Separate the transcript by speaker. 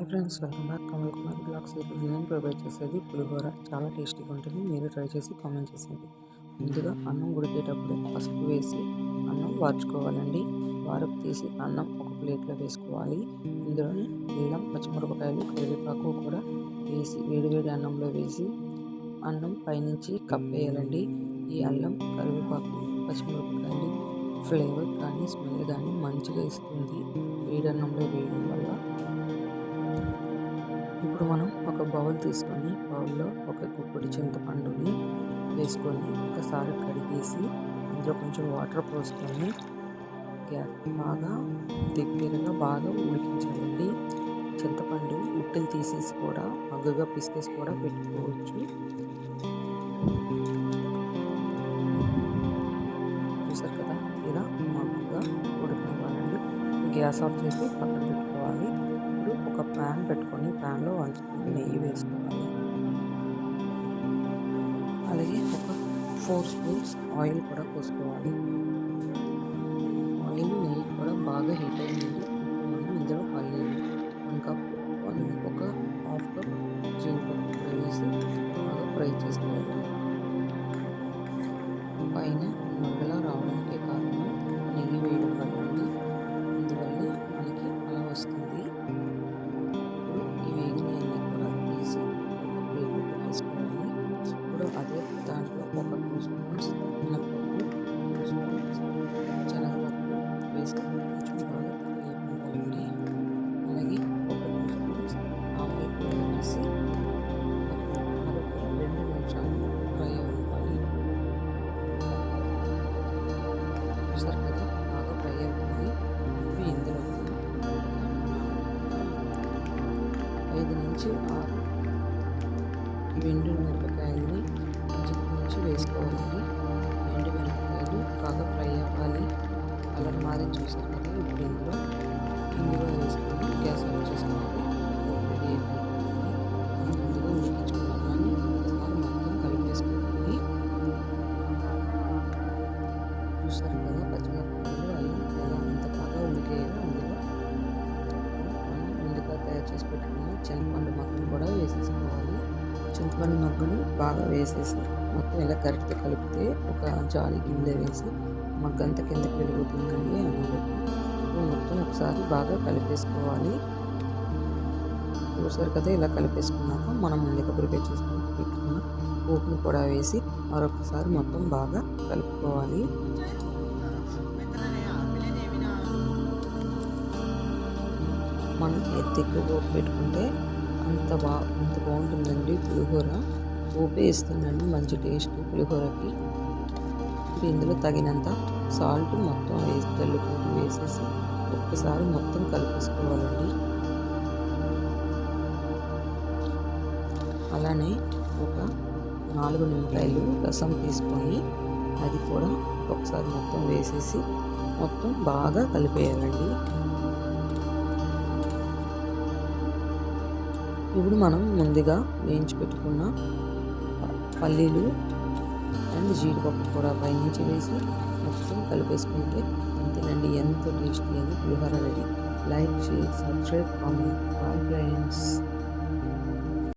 Speaker 1: Hi friends, welcome back Kamal Kumar blogs. ఈరోజు నేను prepare చేసేది పులిహోర. చాలా టేస్టీగా ఉంటుంది. మీరు ట్రై చేసి కామెంట్ చేసేది. ముందుగా అన్నం ఉడికేటప్పుడు పసుపు వేసి అన్నం వార్చుకోవాలండి. వారపు తీసి అన్నం ఒక ప్లేట్లో వేసుకోవాలి. ఇందులోని అల్లం, పచ్చిమిరపకాయలు, కరివేపాకు కూడా వేసి వేడివేడి అన్నంలో వేసి అన్నం పైనుంచి కప్పేయాలండి. ఈ అల్లం, కరివేపాకు, పచ్చిమిరపకాయలు ఫ్లేవర్ కానీ స్మెల్ కానీ మంచిగా ఇస్తుంది వేడన్నంలో వేయడం వల్ల. ఇప్పుడు మనం ఒక బౌల్ తీసుకొని బౌల్లో ఒక గుప్పెడు చింతపండుని వేసుకొని ఒకసారి కడిగేసి ఇందులో కొంచెం వాటర్ పోసుకొని బాగా దగ్గరగా బాగా ఉడికించాలండి. చింతపండు ఉట్టలు తీసేసి కూడా మగ్గుగా పిసికేసి కూడా పెట్టుకోవచ్చు. చూసారు కదా, ఇలా మగ్గుగా ఉడికివ్వాలండి. గ్యాస్ ఆఫ్ చేసి పక్కన పెట్టుకోవాలి. ఇప్పుడు ఒక ప్యాన్ పెట్టుకొని ప్యాన్లో 1 స్పూన్ నెయ్యి వేసుకోవాలి. అలాగే ఒక 4 స్పూన్స్ ఆయిల్ కూడా పోసుకోవాలి. ఆయిల్, నెయ్యి కూడా బాగా హీట్ అయింది. మనం ఇందులో పల్లీలు 1 కప్, ఒక హాఫ్ కప్ జీడిపప్పు కూడా వేసి బాగా ఫ్రై చేసుకోవాలి. పైన నొరగలా రావడానికి కారణం నెయ్యి వేయడం వల్ల అండి. అందువల్ల మనకి అలా వస్తుంది. ఈ వేగినవన్నీ కూడా తీసి ఒక ప్లేట్లో పెట్టేసుకోవాలి. ఇప్పుడు అదే దాంట్లో ఒక 2 స్పూన్స్ మినపప్పు, 2 స్పూన్స్ శనగపప్పు వేసి కొంచెం బాగా వేపుకోవాలండి. అలాగే ఒక 2 స్పూన్స్ ఆవాలు కూడా వేసి మరొక 2 నిమిషాలు ఫ్రై అవ్వాలి. చూసారు కదా, బాగా ఫ్రై అవుతుంది. ఇప్పుడు ఇందులో 5 నుంచి 6 ఎండు మిరపకాయలని నుంచి వేసుకోవాలండి. ఎండు మిరపకాయలు బాగా ఫ్రై అవ్వాలి. కలర్ మారి చూసారు కదా. ఇప్పుడు ఇందులో వేసుకొని గ్యాస్ ఆఫ్ చేసుకోవాలి. రెడీ అయిపోతుంది. ముందుగా ఉడికించుకున్నామని ఒకసారి మొత్తం కలిపేసుకోవాలి. చూసారు కదా, పచ్చిమిరపకాయలు అల్లం ఎలా ఎంత బాగా ఉడికాయో. అందులో మనం ముందుగా తయారు చేసి పెట్టుకున్న చింతపండు మగ్గను కూడా వేసేసుకోవాలి. చింతపండు మగ్గను బాగా వేసేసి మొత్తం ఇలా గరిటెతో కలిపితే ఒక జాలి గిన్నె వేసి మగ్గంత కిందకి వెళ్ళిపోతుందండి అన్నంలోకి. మొత్తం ఒకసారి బాగా కలిపేసుకోవాలి. చూసారు కదా, ఇలా కలిపేసుకున్నాక మనం ముందుగా ప్రిపేర్ చేసుకుని పెట్టుకున్న పోపును కూడా వేసి మరొకసారి మొత్తం బాగా కలుపుకోవాలి. మనం ఎంత ఎక్కువ పోపు పెట్టుకుంటే అంత బాగుంటుందండి పులిహోర. పోపే ఇస్తుందండి మంచి టేస్ట్ పులిహోరకి. ఇప్పుడు ఇందులో తగినంత సాల్ట్ మొత్తం జల్లుకుంటూ వేసేసి ఒక్కసారి మొత్తం కలిపేసుకోవాలండి. అలానే ఒక 4 నిమ్మకాయలు రసం తీసుకొని అది కూడా ఒకసారి మొత్తం వేసేసి మొత్తం బాగా కలిపేయాలండి. ఇప్పుడు మనం ముందుగా వేయించి పెట్టుకున్న పల్లీలు అండ్ జీడిపప్పు కూడా పైనుంచి వేసి మొత్తం కలిపేసుకుంటే అంతేనండి, ఎంతో టేస్టీ అని పులిహోర ready. Like, share, subscribe, comment. Bye friends.